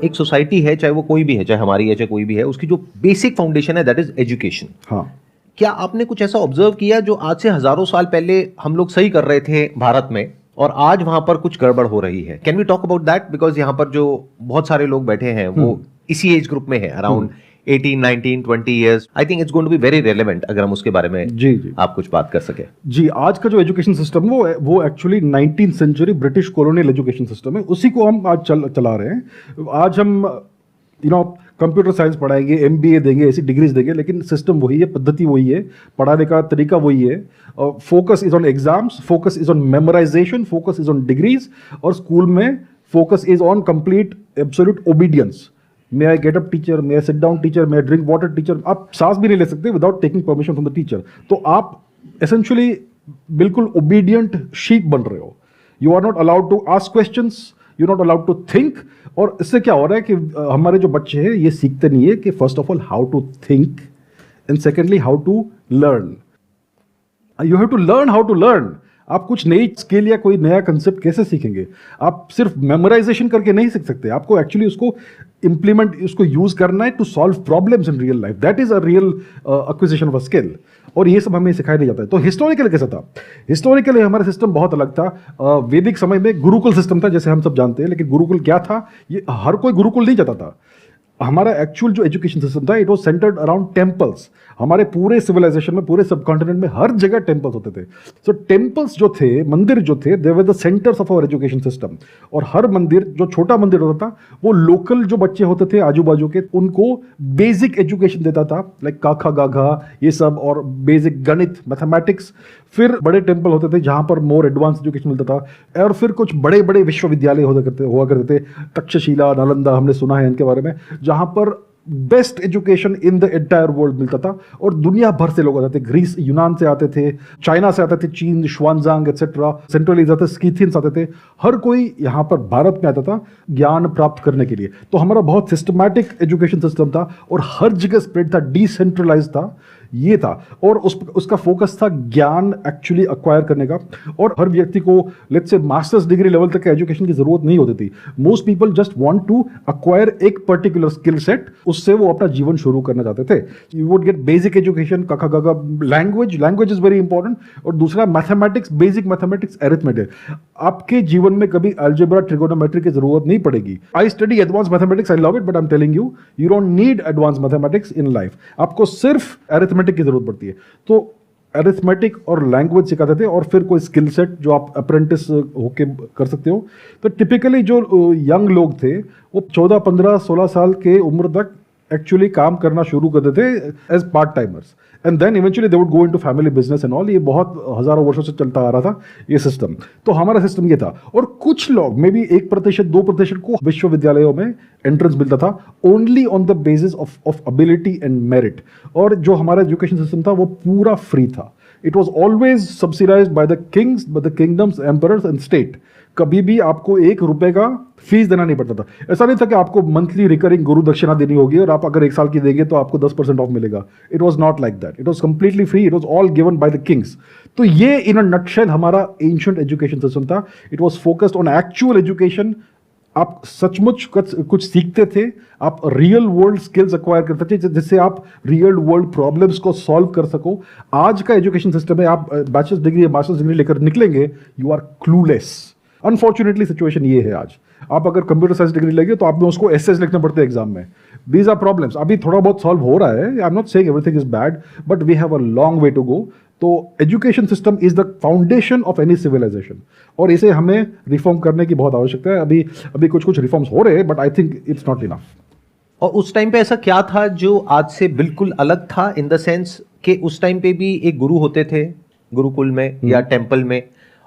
एक सोसाइटी है, चाहे वो कोई भी है, चाहे हमारी है चाहे कोई भी है, उसकी जो बेसिक फाउंडेशन है दैट इज एजुकेशन। हाँ, क्या आपने कुछ ऐसा ऑब्जर्व किया जो आज से हजारों साल पहले हम लोग सही कर रहे थे भारत में और आज वहां पर कुछ गड़बड़ हो रही है? Can we talk about that? Because यहाँ पर जो बहुत सारे लोग बैठे हैं वो इसी एज ग्रुप में है, around 18, 19, 20 years. I think it's going to be very relevant अगर हम उसके बारे में जी जी आप कुछ बात कर सके। जी, आज का जो एजुकेशन सिस्टम वो actually 19th century British colonial education system है, उसी को हम आज चला रहे हैं। आज हम कंप्यूटर साइंस पढ़ाएंगे, एमबीए देंगे, ऐसी डिग्रीज देंगे, लेकिन सिस्टम वही है, पद्धति वही है, पढ़ाने का तरीका वही है। Focus is on exams, focus is on memorization, focus is on degrees, और स्कूल में focus is on complete absolute obedience. May I get up teacher, may I sit down teacher, may I drink water teacher. आप सांस भी नहीं ले सकते without taking permission from the teacher. तो आप एसेंशियली बिल्कुल ओबीडियंट शीप बन रहे हो। You are not allowed to ask questions, you not allowed to think. और इससे क्या हो रहा है कि हमारे जो बच्चे हैं ये सीखते नहीं है कि first of all how to think and secondly how to learn. You have to learn how to learn. आप कुछ नई स्किल या कोई नया कंसेप्ट कैसे सीखेंगे? आप सिर्फ मेमोराइजेशन करके नहीं सीख सकते, आपको एक्चुअली उसको इंप्लीमेंट, उसको यूज करना है to solve problems in real life. That is a real acquisition of a skill, और ये सब हमें सिखाया नहीं जाता है। तो हिस्टोरिकल कैसा था? हिस्टोरिकली हमारा सिस्टम बहुत अलग था। वैदिक समय में गुरुकुल सिस्टम था, जैसे हम सब जानते हैं, लेकिन गुरुकुल क्या था, ये हर कोई गुरुकुल नहीं जाता था। हमारा एक्चुअल जो एजुकेशन सिस्टम था, it was centred around temples. हमारे पूरे सिविलाइजेशन में, पूरे सबकॉन्टिनेंट में हर जगह टेम्पल्स होते थे। सो टेम्पल्स जो थे, मंदिर जो थे, they were the centres of our education system. और हर मंदिर, जो छोटा मंदिर होता था, वो लोकल जो बच्चे होते थे आजू बाजू के, उनको बेसिक एजुकेशन देता था, लाइक काखा गाघा ये सब, और बेसिक गणित, मैथमेटिक्स। फिर बड़े टेम्पल होते थे जहां पर मोर एडवांस एजुकेशन मिलता था, और फिर कुछ बड़े बड़े विश्वविद्यालय हुआ करते थे, तक्षशिला, नालंदा, हमने सुना है इनके बारे में, जहां पर best education in the entire world मिलता था। और दुनिया भर से लोग आते थे, ग्रीस, यूनान से आते थे, चाइना से आते थे, चीन, शुआनजांग एक्सेट्रा, सेंट्रल एशिया से स्कीथियंस आते थे। हर कोई यहाँ पर भारत में आता था ज्ञान प्राप्त करने के लिए। तो हमारा बहुत सिस्टमैटिक एजुकेशन सिस्टम था, और हर जगह स्प्रेड था, डिसेंट्रलाइज था, ये था। और उसका फोकस था ज्ञान एक्चुअली अक्वायर करने का। और हर व्यक्ति को लेट्स से मास्टर्स डिग्री लेवल तक एजुकेशन की जरूरत नहीं होती थी। Most people just want to acquire एक पर्टिकुलर स्किल सेट, उससे वो अपना जीवन शुरू करना चाहते थे। You would get basic education, काका गागा, लैंग्वेज इज वेरी इंपॉर्टेंट, और दूसरा मैथमेटिक्स, बेसिक मैथमेटिक्स, एरिथमेटिक। आपके जीवन में कभी अलजेब्रा, ट्रिगोनोमेट्री की जरूरत नहीं पड़ेगी। I study advance mathematics, I love it, but I am telling you, you don't need advance mathematics in life. आपको सिर्फ एरिथमेटिक की जरूरत पड़ती है। तो एरिथमेटिक और लैंग्वेज सिखाते थे, और फिर कोई स्किल सेट जो आप अप्रेंटिस होके कर सकते हो। तो टिपिकली जो यंग लोग थे, वो 14, 15, 16 साल के उम्र तक एक्चुअली काम करना शुरू करते थे as part timers, and then eventually they would go into family business and all. ये बहुत हजारों वर्षों से चलता आ रहा था ये सिस्टम। तो हमारा सिस्टम ये था। और कुछ लोग, मे बी 1%, 2% को विश्वविद्यालयों में एंट्रेंस मिलता था, only on the basis of ability and merit. और जो हमारा एजुकेशन सिस्टम था वो पूरा फ्री था। It was always subsidised by the Kings, by the kingdoms, emperors and state. कभी भी आपको 1 रुपए का फीस देना नहीं पड़ता था। ऐसा नहीं था कि आपको मंथली रिकरिंग गुरु दक्षिणा देनी होगी, और आप अगर 1 साल की देंगे तो आपको 10% ऑफ मिलेगा। It was not like that. It was completely free. It was all given by the Kings. तो ये इन अ नटशेल हमारा एंशिएंट एजुकेशन सिस्टम था। It was focused on actual education. आप सचमुच कुछ सीखते थे, आप रियल वर्ल्ड स्किल्स एक्वायर करते थे, जिससे आप रियल वर्ल्ड प्रॉब्लम्स को सॉल्व कर सको। आज का एजुकेशन सिस्टम है, आप बैचलर्स डिग्री या मास्टर्स डिग्री लेकर निकलेंगे, you are clueless. Unfortunately situation ये है आज। आप अगर कंप्यूटर साइंस डिग्री लेंगे तो आप में उसको एसेज लिखने पड़ते हैं एग्जाम में। These are problems. अभी थोड़ा बहुत सॉल्व हो रहा है, I am not saying everything is bad, but we have a long way to go. तो education system is the foundation of any civilisation, और इसे हमें रिफॉर्म करने की बहुत आवश्यकता है। अभी कुछ रिफॉर्म्स हो रहे हैं, but I think it's not enough. और उस टाइम पे ऐसा क्या था जो आज से बिल्कुल अलग था, इन द सेंस कि उस टाइम पे भी एक गुरु होते थे गुरुकुल में या टेम्पल में,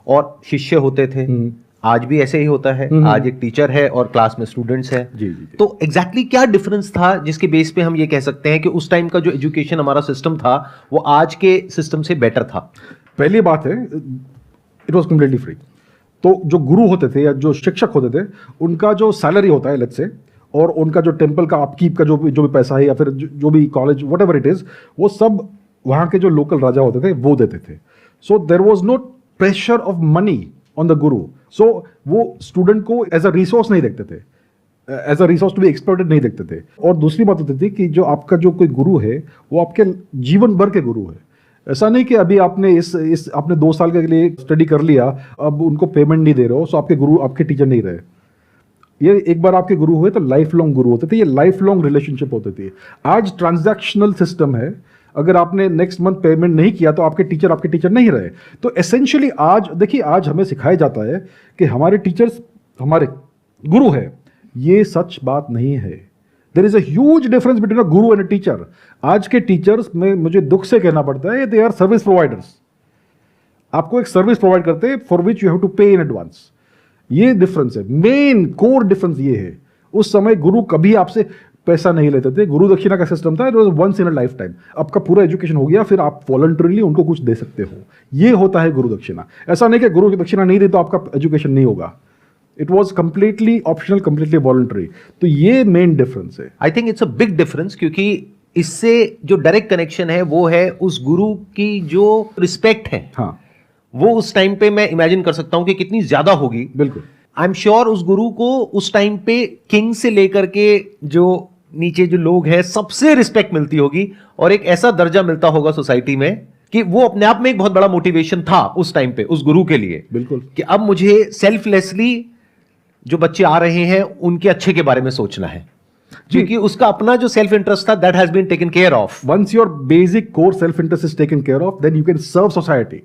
और शिष्य होते थे। आज भी ऐसे ही होता है। आज एक टीचर है और क्लास में स्टूडेंट्स हैं। जी, जी। तो एग्जैक्टली क्या डिफरेंस था जिसके बेस पे हम ये कह सकते हैं कि उस टाइम का जो एजुकेशन हमारा सिस्टम था वो आज के सिस्टम से बेटर था? पहली बात है, इट वॉज कम्प्लीटली फ्री। तो जो गुरु होते थे या जो शिक्षक होते थे, उनका जो सैलरी होता है लेट्स से, और उनका जो टेम्पल का अपकीप का जो भी पैसा है, या फिर जो भी college what ever it is, वो सब वहाँ के जो लोकल राजा होते थे वो देते थे। So there was no pressure of money on the guru. So वो स्टूडेंट को एज अ रिसोर्स नहीं देखते थे। As a resource to be exploited नहीं देखते थे। और दूसरी बात होती थी कि जो आपका जो कोई गुरु है वो आपके जीवन भर के गुरु है। ऐसा नहीं कि अभी आपने इस आपने 2 साल के लिए स्टडी कर लिया, अब उनको पेमेंट नहीं दे रहे हो, सो आपके गुरु आपके टीचर नहीं रहे। ये एक बार आपके गुरु हुए तो लाइफ लॉन्ग गुरु होते थे, ये लाइफ लॉन्ग रिलेशनशिप होती थी। आज ट्रांजैक्शनल सिस्टम है, अगर आपने नेक्स्ट मंथ पेमेंट नहीं किया तो आपके टीचर नहीं रहे। तो एसेंशियली आज देखिए, आज हमें सिखाया जाता है कि हमारे टीचर्स हमारे गुरु है। ये सच बात नहीं है। There is a huge difference between a guru and a teacher. आज के टीचर्स में मुझे दुख से कहना पड़ता है, दे आर सर्विस प्रोवाइडर्स। आपको एक सर्विस प्रोवाइड करते हैं for which you have to pay in advance. ये डिफरेंस है, मेन कोर डिफरेंस ये है। उस समय गुरु कभी आपसे पैसा नहीं लेते थे। गुरु दक्षिणा का सिस्टम था, once in a life time. आपका पूरा एजुकेशन हो गया, फिर आप वॉलंटरीली उनको कुछ दे सकते हो। ये होता है गुरु दक्षिणा। ऐसा नहीं कि गुरु की दक्षिणा नहीं दी तो आपका एजुकेशन नहीं होगा। It was completely optional, completely voluntary. तो ये मेन डिफरेंस है। I think it's a big difference, क्योंकि इससे जो डायरेक्ट कनेक्शन है वो है उस गुरु की जो रिस्पेक्ट है। हाँ, वो उस टाइम पे मैं इमेजिन कर सकता हूं कि कितनी ज्यादा होगी। बिल्कुल। आई एम श्योर उस गुरु को उस टाइम पे किंग से लेकर के जो नीचे जो लोग हैं सबसे रिस्पेक्ट मिलती होगी, और एक ऐसा दर्जा मिलता होगा सोसाइटी में कि वो अपने आप में एक बहुत बड़ा मोटिवेशन था उस टाइम पे उस गुरु के लिए। बिल्कुल। कि अब मुझे सेल्फलेसली जो बच्चे आ रहे हैं उनके अच्छे के बारे में सोचना है, क्योंकि उसका अपना जो सेल्फ इंटरेस्ट था that has been taken care of. Once your basic core self interest is taken care of, then you can serve society.